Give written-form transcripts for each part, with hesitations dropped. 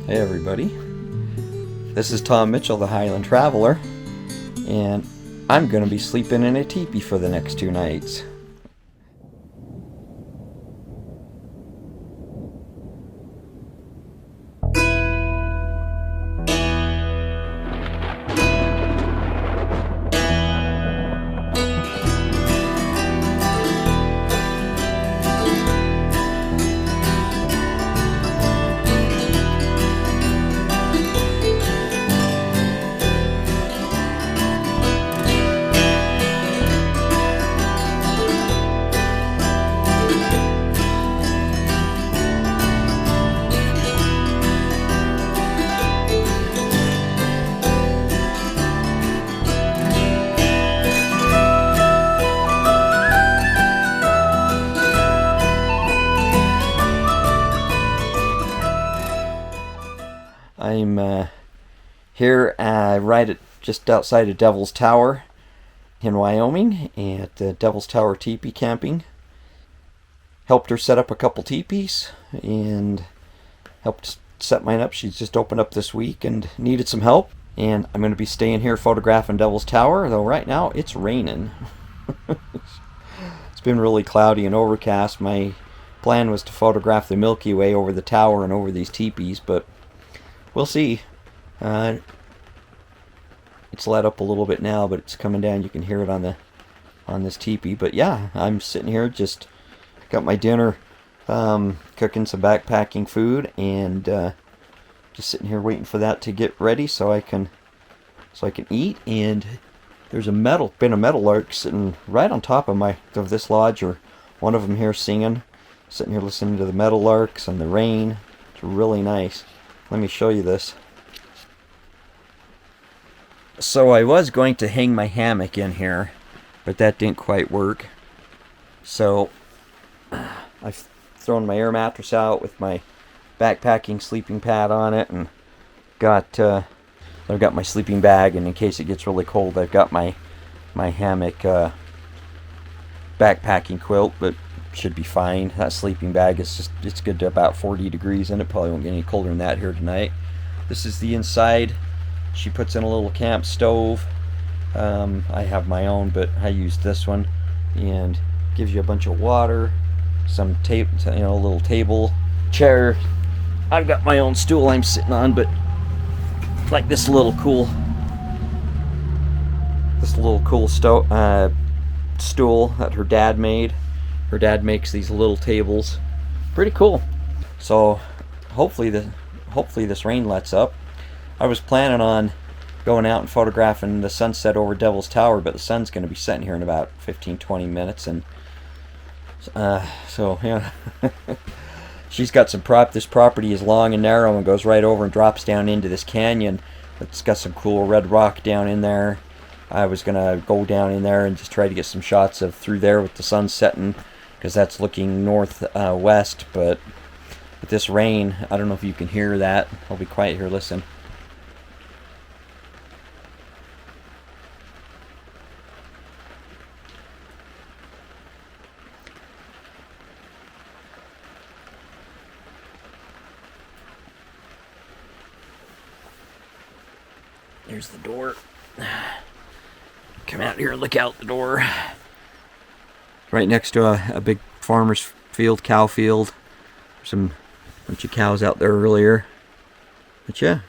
Hey everybody, this is Tom Mitchell, the Highland Traveler, and I'm going to be sleeping in a teepee for the next 2 nights. I'm here right at just outside of Devil's Tower in Wyoming at the Devil's Tower Teepee Camping. Helped her set up a couple teepees and helped set mine up. She's just opened up this week and needed some help. And I'm going to be staying here photographing Devil's Tower, though right now it's raining. It's been really cloudy and overcast. My plan was to photograph the Milky Way over the tower and over these teepees, but we'll see. It's let up a little bit now, but it's coming down. You can hear it on this teepee. But yeah, I'm sitting here, just got my dinner, cooking some backpacking food, and just sitting here waiting for that to get ready so I can eat. And there's a meadow lark sitting right on top of this lodge, or one of them here singing. Sitting here listening to the meadow larks and the rain. It's really nice. Let me show you this. So I was going to hang my hammock in here, but that didn't quite work. So I've thrown my air mattress out with my backpacking sleeping pad on it, and I've got my sleeping bag, and in case it gets really cold, I've got my hammock backpacking quilt, but should be fine. That sleeping bag is it's good to about 40 degrees, and it probably won't get any colder than that here tonight. This is the inside. She puts in a little camp stove. I have my own, but I used this one, and gives you a bunch of water, some tape, a little table, chair. I've got my own stool I'm sitting on, but like this little cool stool that her dad made. Her dad makes these little tables. Pretty cool. So hopefully this rain lets up. I was planning on going out and photographing the sunset over Devil's Tower, but the sun's going to be setting here in about 15-20 minutes, and so yeah. She's got some this property is long and narrow and goes right over and drops down into this canyon. It's got some cool red rock down in there. I was going to go down in there and just try to get some shots of through there with the sun setting, because that's looking northwest, but with this rain, I don't know if you can hear that. I'll be quiet here, listen. Here's the door. Come out here and look out the door. Right next to a big farmer's field, cow field. Some bunch of cows out there earlier. But yeah,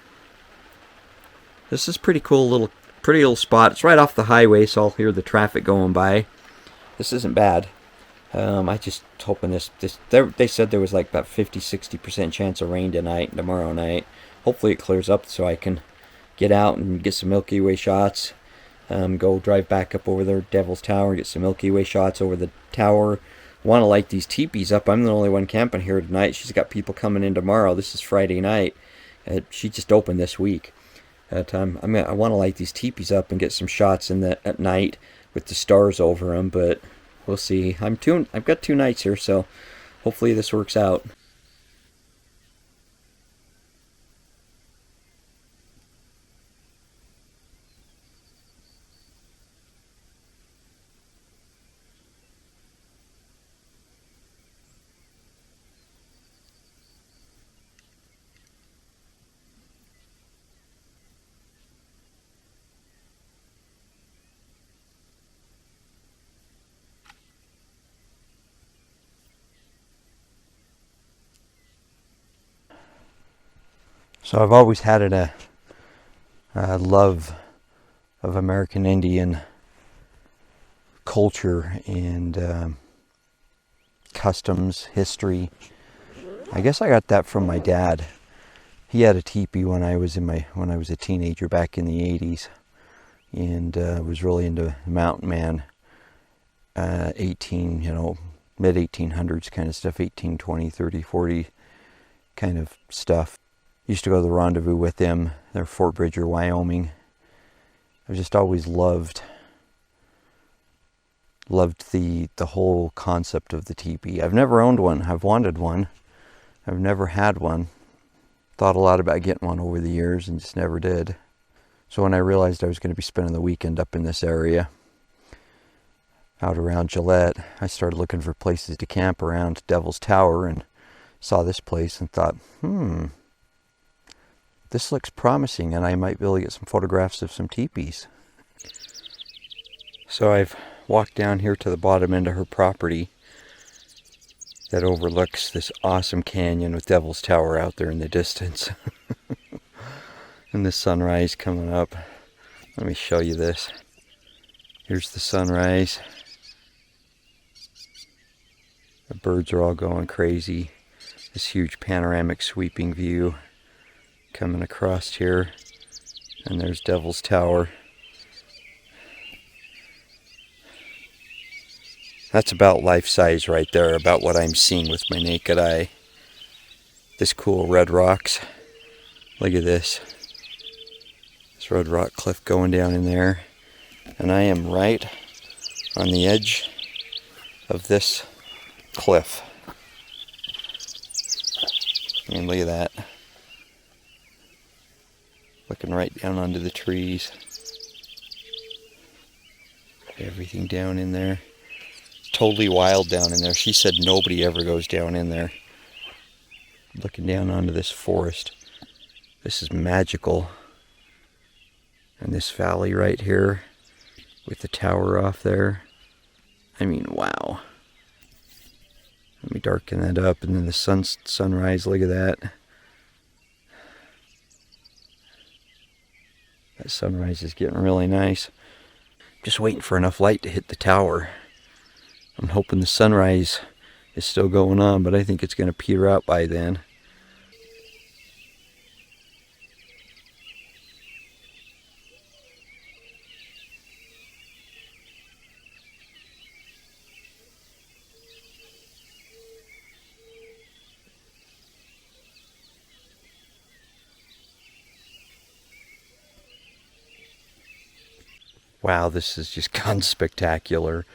this is pretty cool, pretty little spot. It's right off the highway, so I'll hear the traffic going by. This isn't bad. I just hoping they said there was like about 50-60% chance of rain tonight and tomorrow night. Hopefully it clears up so I can get out and get some Milky Way shots. Go drive back up over there, Devil's Tower, get some Milky Way shots over the tower. Want to light these teepees up. I'm the only one camping here tonight. She's got people coming in tomorrow. This is Friday night. She just opened this week. I want to light these teepees up and get some shots at night with the stars over them, but we'll see. I've got 2 nights here, so hopefully this works out. So I've always had a love of American Indian culture and customs, history. I guess I got that from my dad. He had a teepee when I was a teenager back in the 80s, and was really into mountain man, mid 1800s kind of stuff, 1820, 30, 40 kind of stuff. Used to go to the rendezvous with him. They're Fort Bridger, Wyoming. I've just always loved the whole concept of the teepee. I've never owned one. I've wanted one. I've never had one. Thought a lot about getting one over the years and just never did. So when I realized I was going to be spending the weekend up in this area, out around Gillette, I started looking for places to camp around Devil's Tower and saw this place and thought, this looks promising, and I might be able to get some photographs of some teepees. So I've walked down here to the bottom end of her property that overlooks this awesome canyon with Devil's Tower out there in the distance. And the sunrise coming up. Let me show you this. Here's the sunrise. The birds are all going crazy. This huge panoramic sweeping view coming across here, and there's Devil's Tower. That's about life size right there, about what I'm seeing with my naked eye. This cool red rocks. Look at this. This red rock cliff going down in there. And I am right on the edge of this cliff. I mean, look at that. Looking right down onto the trees. Everything down in there. Totally wild down in there. She said nobody ever goes down in there. Looking down onto this forest. This is magical. And this valley right here with the tower off there. I mean, wow. Let me darken that up, and then the sunrise, look at that. That sunrise is getting really nice. Just waiting for enough light to hit the tower. I'm hoping the sunrise is still going on, but I think it's going to peter out by then. Wow, this has just gone spectacular.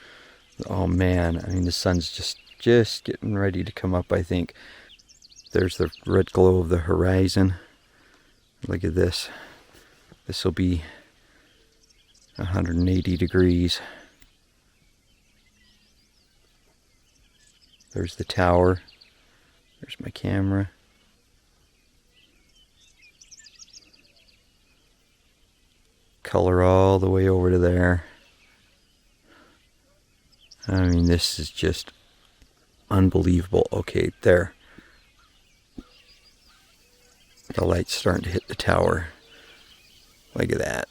Oh man, I mean, the sun's just getting ready to come up, I think. There's the red glow of the horizon. Look at this. This will be 180 degrees. There's the tower. There's my camera. Color all the way over to there. I mean, this is just unbelievable. Okay, there. The light's starting to hit the tower. Look at that.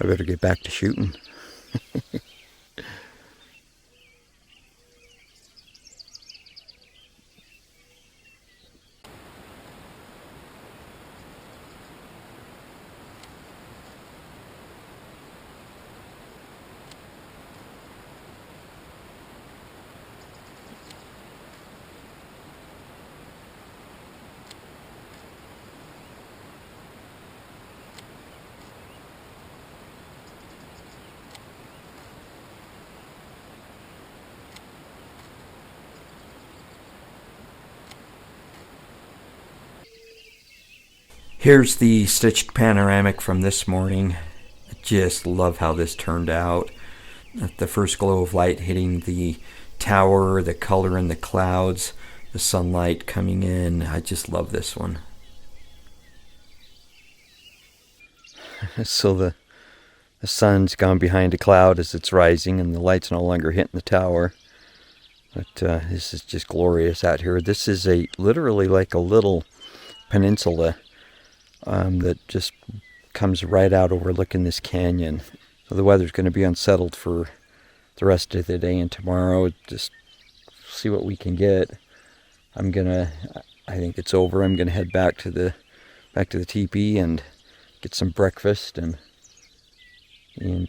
I better get back to shooting. Here's the stitched panoramic from this morning. I just love how this turned out. The first glow of light hitting the tower, the color in the clouds, the sunlight coming in. I just love this one. So the sun's gone behind a cloud as it's rising, and the light's no longer hitting the tower. But this is just glorious out here. This is literally like a little peninsula that just comes right out overlooking this canyon. So the weather's going to be unsettled for the rest of the day and tomorrow. Just see what we can get. I think it's over. I'm gonna head back to the teepee and get some breakfast and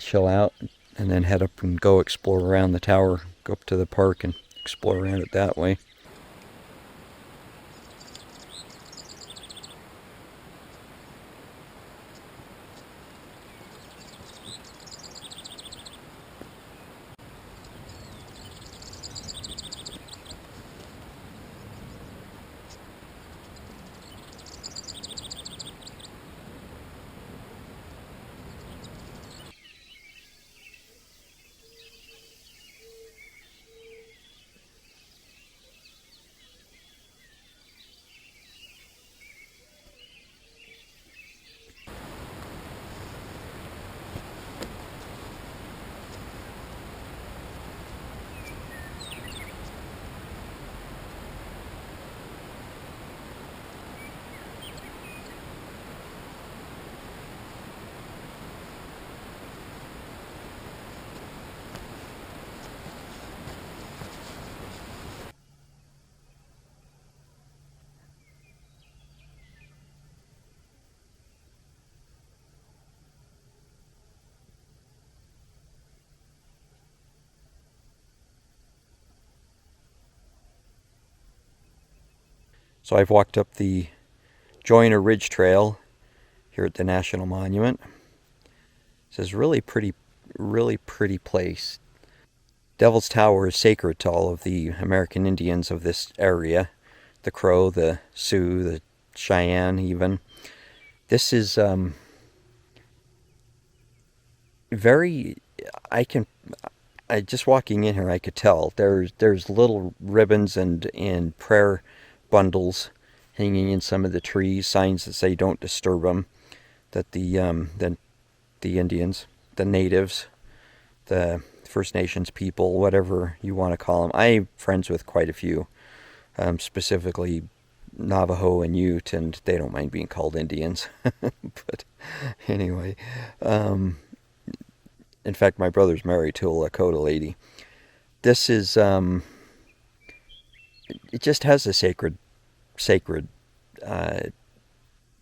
chill out, and then head up and go explore around the tower. Go up to the park and explore around it that way. So I've walked up the Joyner Ridge Trail here at the National Monument. This is really pretty place. Devil's Tower is sacred to all of the American Indians of this area. The Crow, the Sioux, the Cheyenne even. This is just walking in here I could tell. There's little ribbons and prayer bundles hanging in some of the trees, signs that say don't disturb them, that the Indians, the natives, the First Nations people, whatever you want to call them. I'm friends with quite a few, specifically Navajo and Ute, and they don't mind being called Indians. But anyway, in fact, my brother's married to a Lakota lady. This is, it just has a sacred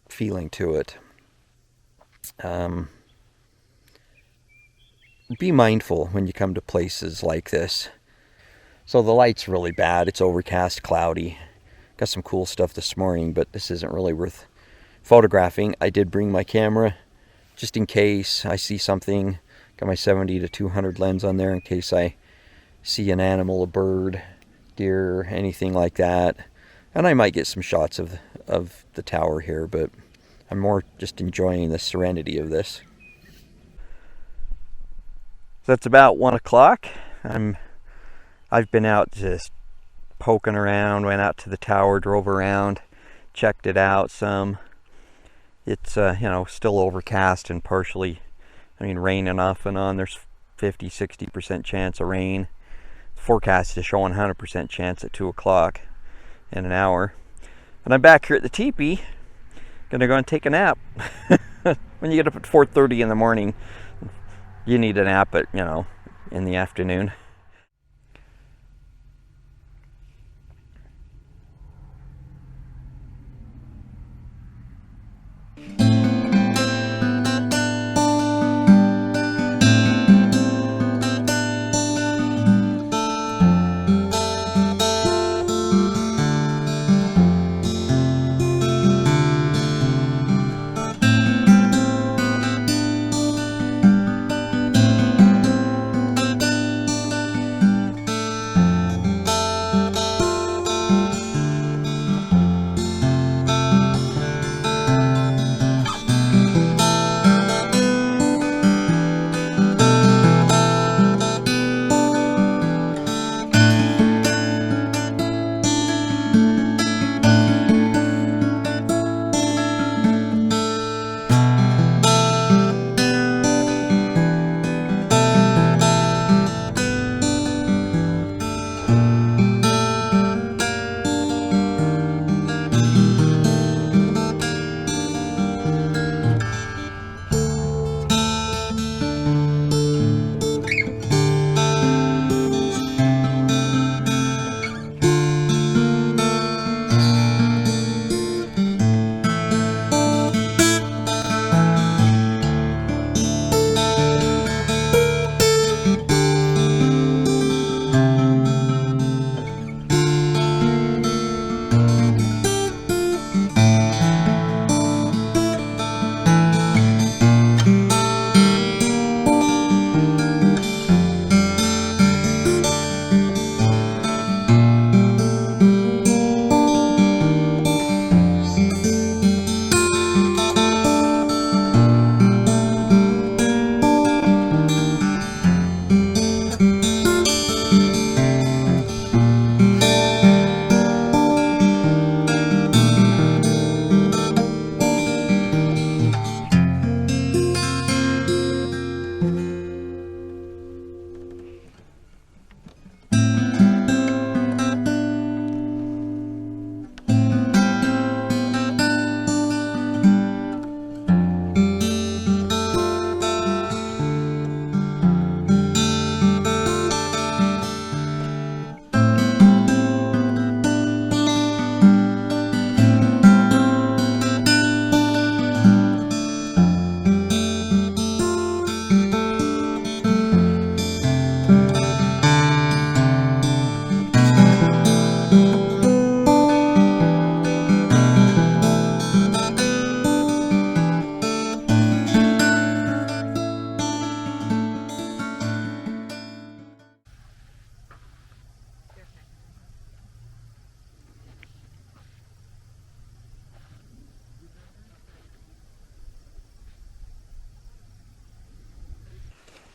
feeling to it. Be mindful when you come to places like this. So the light's really bad. It's overcast, cloudy. Got some cool stuff this morning, but this isn't really worth photographing. I did bring my camera just in case I see something. Got my 70 to 200 lens on there in case I see an animal, a bird, deer, anything like that. And I might get some shots of the tower here, but I'm more just enjoying the serenity of this. So it's about 1 o'clock. I've been out just poking around, went out to the tower, drove around, checked it out some. It's still overcast and partially, raining off and on. There's 50-60% chance of rain. The forecast is showing 100% chance at 2 o'clock in an hour. And I'm back here at the teepee, gonna go and take a nap. When you get up at 4:30 in the morning, you need a nap at, in the afternoon.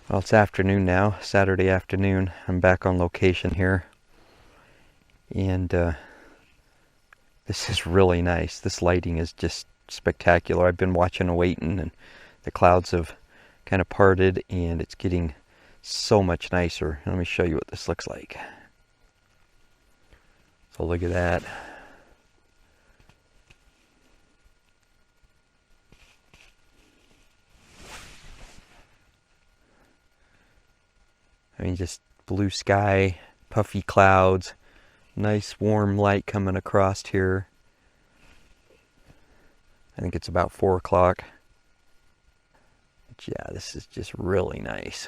Well, it's afternoon now, Saturday afternoon. I'm back on location here. And this is really nice. This lighting is just spectacular. I've been watching and waiting, and the clouds have kind of parted, and it's getting so much nicer. Let me show you what this looks like. So look at that. I mean, just blue sky, puffy clouds, nice warm light coming across here. I think it's about 4 o'clock. But yeah, this is just really nice.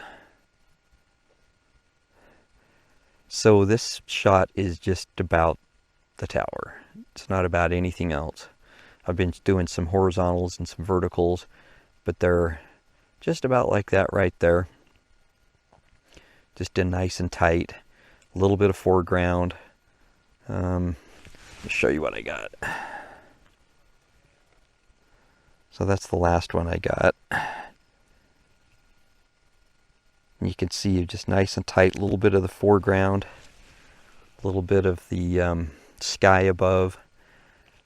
So this shot is just about the tower. It's not about anything else. I've been doing some horizontals and some verticals, but they're just about like that right there. Just in nice and tight. A little bit of foreground. Let me show you what I got. So that's the last one I got. And you can see just nice and tight, a little bit of the foreground, a little bit of the sky above.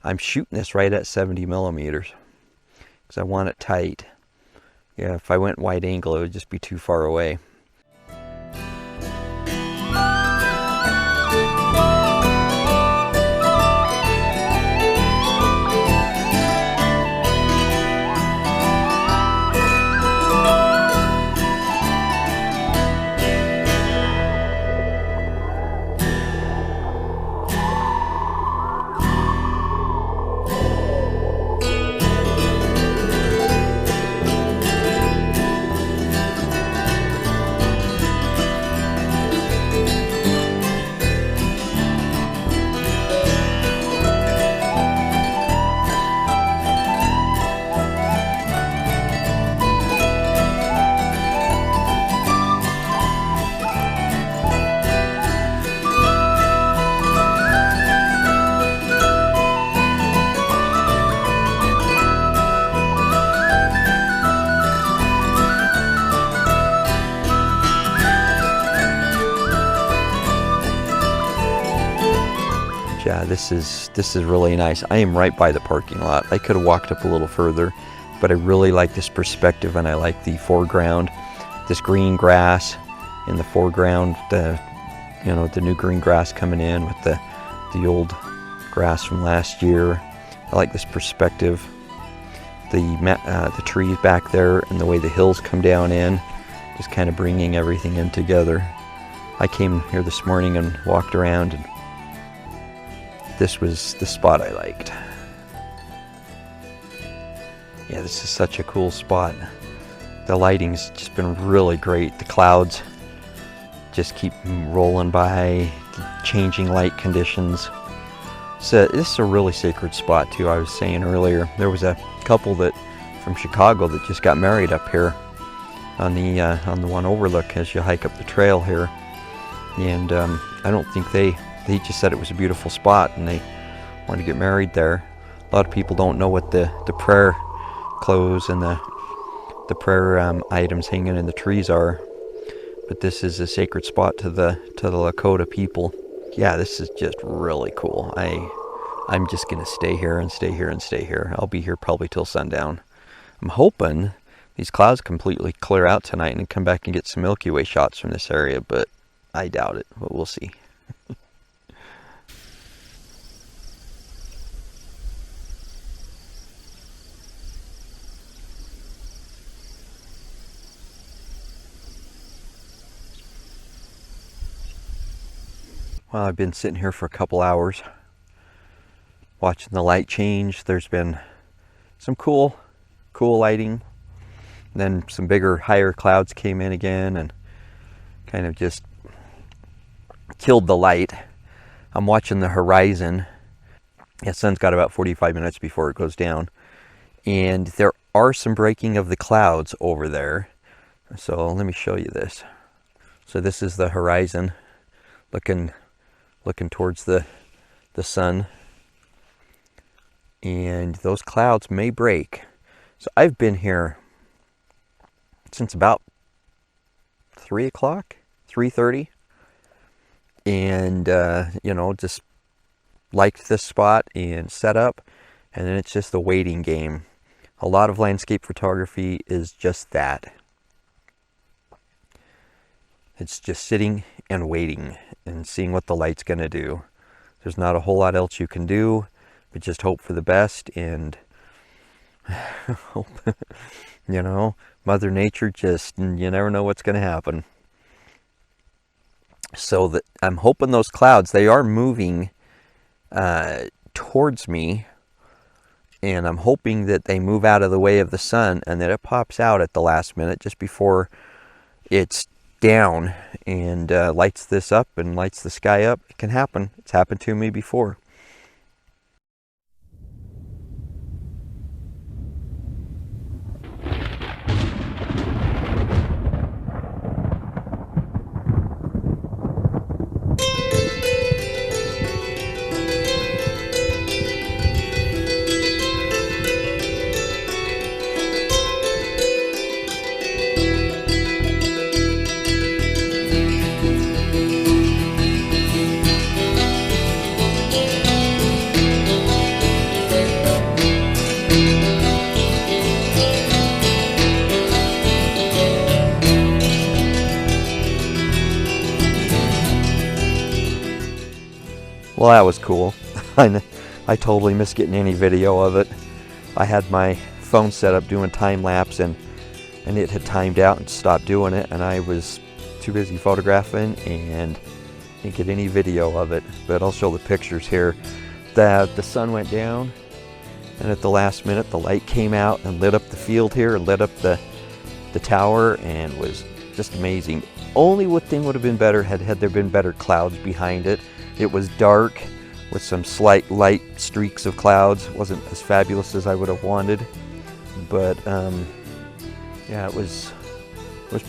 I'm shooting this right at 70 millimeters because I want it tight. Yeah, if I went wide angle, it would just be too far away. Yeah, this is really nice. I am right by the parking lot. I could have walked up a little further, but I really like this perspective, and I like the foreground. This green grass in the foreground, the new green grass coming in with the old grass from last year. I like this perspective. The trees back there and the way the hills come down in, just kind of bringing everything in together. I came here this morning and walked around, and this was the spot I liked. Yeah, this is such a cool spot. The lighting's just been really great. The clouds just keep rolling by, changing light conditions. So this is a really sacred spot too. I was saying earlier, there was a couple from Chicago that just got married up here on the one overlook as you hike up the trail here. And I don't think they just said it was a beautiful spot and they wanted to get married there. A lot of people don't know what the prayer clothes and the prayer items hanging in the trees are, but this is a sacred spot to the Lakota people. Yeah, this is just really cool. I'm just gonna stay here and stay here and stay here. I'll be here probably till sundown. I'm hoping these clouds completely clear out tonight and come back and get some Milky Way shots from this area, but I doubt it, but we'll see. Well, I've been sitting here for a couple hours watching the light change. There's been some cool lighting. Then some bigger, higher clouds came in again and kind of just killed the light. I'm watching the horizon. The sun's got about 45 minutes before it goes down. And there are some breaking of the clouds over there. So let me show you this. So this is the horizon looking towards the sun, and those clouds may break. So I've been here since about 3 o'clock, 3:30, and you know, just liked this spot and set up, and then it's just the waiting game. A lot of landscape photography is just that. It's just sitting and waiting and seeing what the light's going to do. There's not a whole lot else you can do, but just hope for the best and hope, you know, Mother Nature just, you never know what's going to happen. So that I'm hoping those clouds, they are moving towards me, and I'm hoping that they move out of the way of the sun and that it pops out at the last minute just before it's down and lights this up and lights the sky up. It can happen. It's happened to me before. Well, that was cool. I totally missed getting any video of it. I had my phone set up doing time lapse, and it had timed out and stopped doing it, and I was too busy photographing and didn't get any video of it. But I'll show the pictures here. The sun went down, and at the last minute the light came out and lit up the field here, lit up the tower, and was just amazing. Only one thing would have been better had there been better clouds behind it. It was dark with some slight light streaks of clouds. It wasn't as fabulous as I would have wanted, but yeah, it was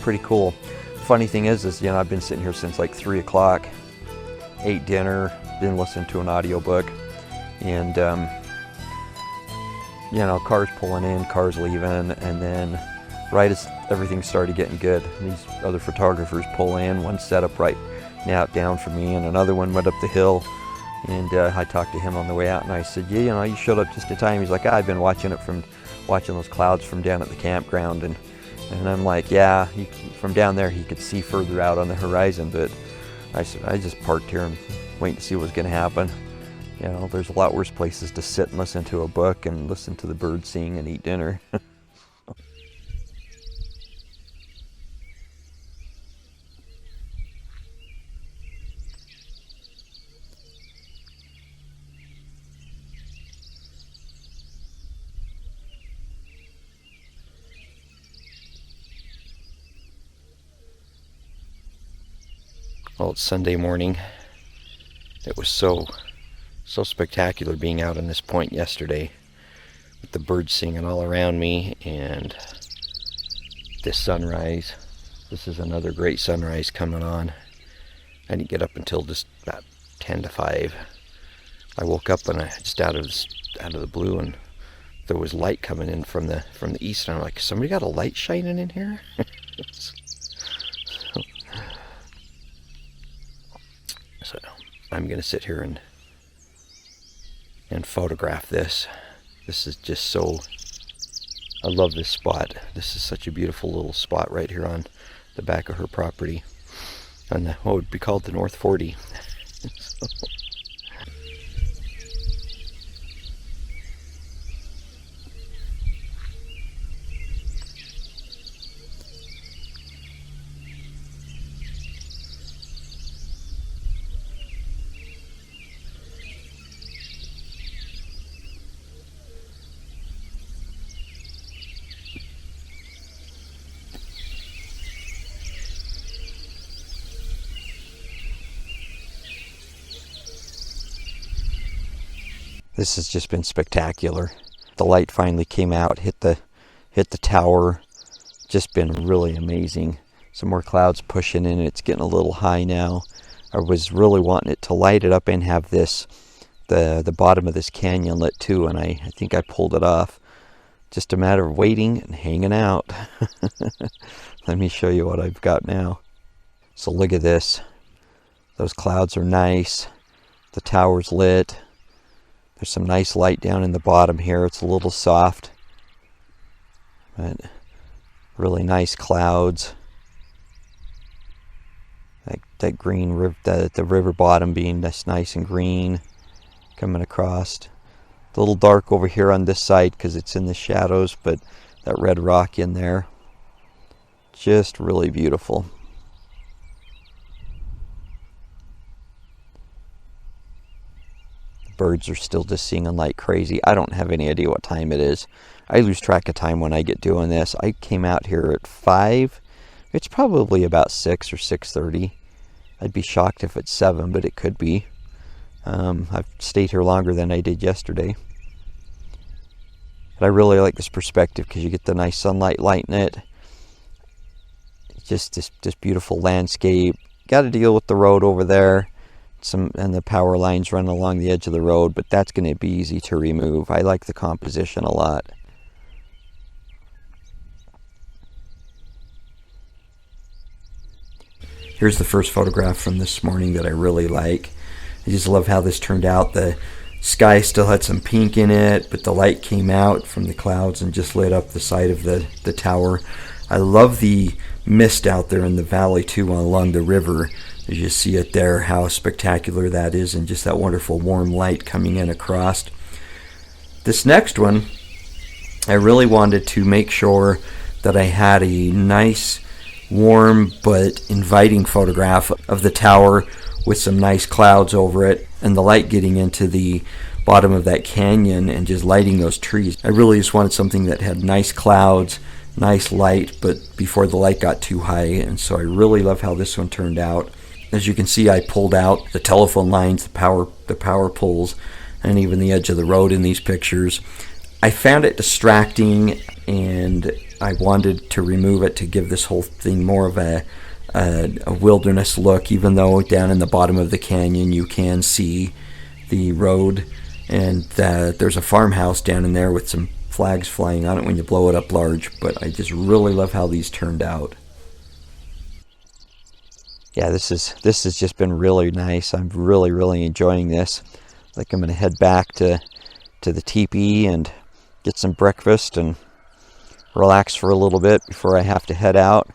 pretty cool. Funny thing is you know, I've been sitting here since like 3 o'clock, ate dinner, then listened to an audiobook, and you know, cars pulling in, cars leaving, and then right as everything started getting good, these other photographers pull in. One set up right now down from me, and another one went up the hill, and I talked to him on the way out, and I said, yeah, you know, you showed up just in time. He's like, I've been watching those clouds from down at the campground, and I'm like, yeah, from down there he could see further out on the horizon, but I said, I just parked here and waiting to see what was going to happen. You know, there's a lot worse places to sit and listen to a book and listen to the birds sing and eat dinner. Well, it's Sunday morning. It was so spectacular being out on this point yesterday with the birds singing all around me and this sunrise. This is another great sunrise coming on. I didn't get up until just about 10 to 5. I woke up and just out of the blue, and there was light coming in from the east, and I'm like, somebody got a light shining in here? So I'm gonna sit here and photograph this. This is just so, I love this spot. This is such a beautiful little spot right here on the back of her property, on the, what would be called the North 40. So. This has just been spectacular. The light finally came out, hit the tower. Just been really amazing. Some more clouds pushing in. It's getting a little high now. I was really wanting it to light it up and have this, the bottom of this canyon lit too, and I think I pulled it off. Just a matter of waiting and hanging out. Let me show you what I've got now. So look at this. Those clouds are nice. The tower's lit. There's some nice light down in the bottom here. It's a little soft, but really nice clouds. That green river, the river bottom being just nice and green coming across. A little dark over here on this side because it's in the shadows, but that red rock in there, just really beautiful. Birds are still just singing like crazy. I don't have any idea what time it is. I lose track of time when I get doing this. I came out here at 5. It's probably about 6 or 6:30. I'd be shocked if it's 7, but it could be. I've stayed here longer than I did yesterday. But I really like this perspective because you get the nice sunlight lighting it. Just this beautiful landscape. Got to deal with the road over there. And the power lines running along the edge of the road, but that's going to be easy to remove. I like the composition a lot. Here's the first photograph from this morning that I really like. I just love how this turned out. The sky still had some pink in it, but the light came out from the clouds and just lit up the side of the tower. I love the mist out there in the valley too, along the river. As you see it there, how spectacular that is, and just that wonderful warm light coming in across. This next one, I really wanted to make sure that I had a nice, warm but inviting photograph of the tower with some nice clouds over it and the light getting into the bottom of that canyon and just lighting those trees. I really just wanted something that had nice clouds, nice light, but before the light got too high, and so I really love how this one turned out. As you can see, I pulled out the telephone lines, the power poles, and even the edge of the road in these pictures. I found it distracting, and I wanted to remove it to give this whole thing more of a wilderness look, even though down in the bottom of the canyon you can see the road, and there's a farmhouse down in there with some flags flying on it when you blow it up large. But I just really love how these turned out. Yeah, this has just been really nice. I'm really enjoying this. I think I'm going to head back to the teepee and get some breakfast and relax for a little bit before I have to head out.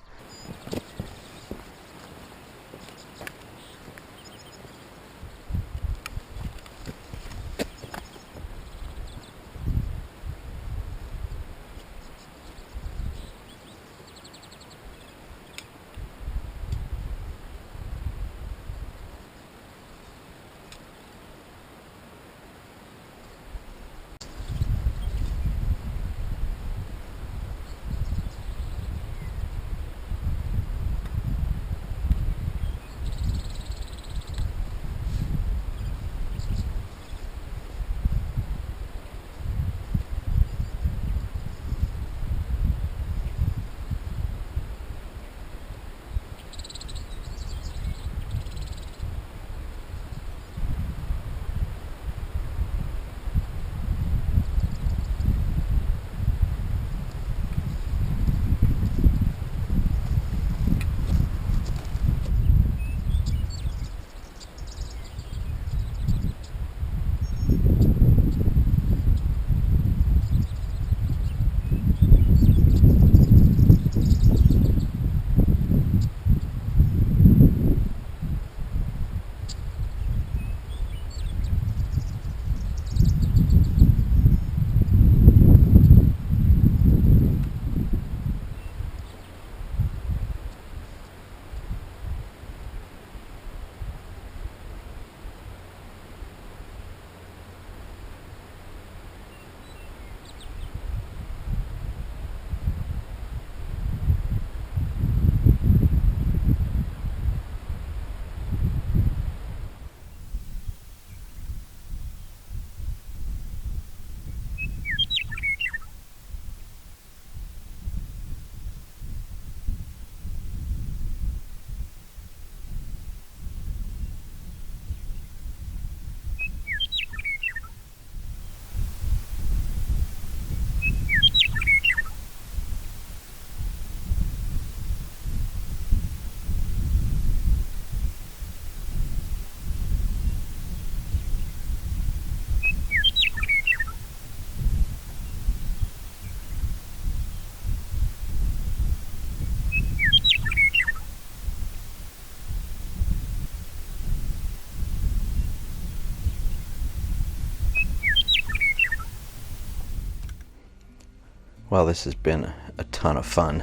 Well, this has been a ton of fun.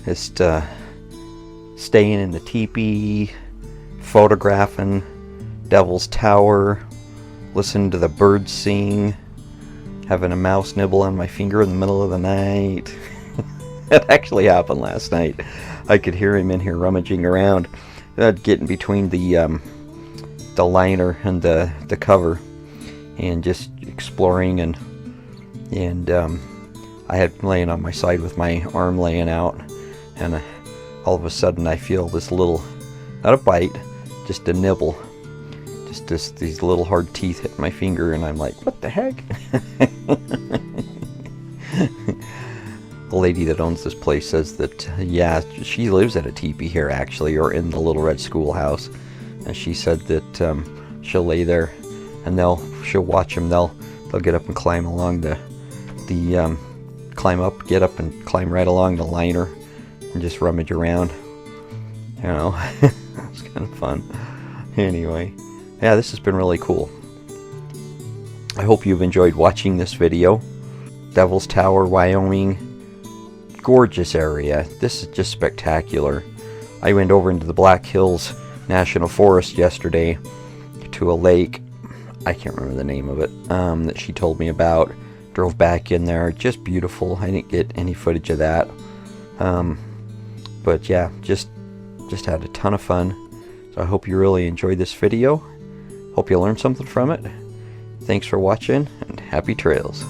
Just staying in the teepee, photographing Devil's Tower, listening to the birds sing, having a mouse nibble on my finger in the middle of the night. It actually happened last night. I could hear him in here rummaging around, getting between the liner and the cover, and just exploring, and I had laying on my side with my arm laying out, and all of a sudden I feel this little, not a bite, just a nibble, just these little hard teeth hit my finger, and I'm like, what the heck? The lady that owns this place says that, yeah, she lives at a teepee here actually, or in the Little Red Schoolhouse, and she said that she'll lay there and she'll watch them. They'll get up and climb along get up and climb right along the liner and just rummage around. You know, it's kind of fun. Anyway, yeah, this has been really cool. I hope you've enjoyed watching this video. Devil's Tower, Wyoming. Gorgeous area. This is just spectacular. I went over into the Black Hills National Forest yesterday to a lake. I can't remember the name of it, that she told me about. Drove back in there. Just beautiful. I didn't get any footage of that. But yeah, just had a ton of fun. So I hope you really enjoyed this video. Hope you learned something from it. Thanks for watching, and happy trails.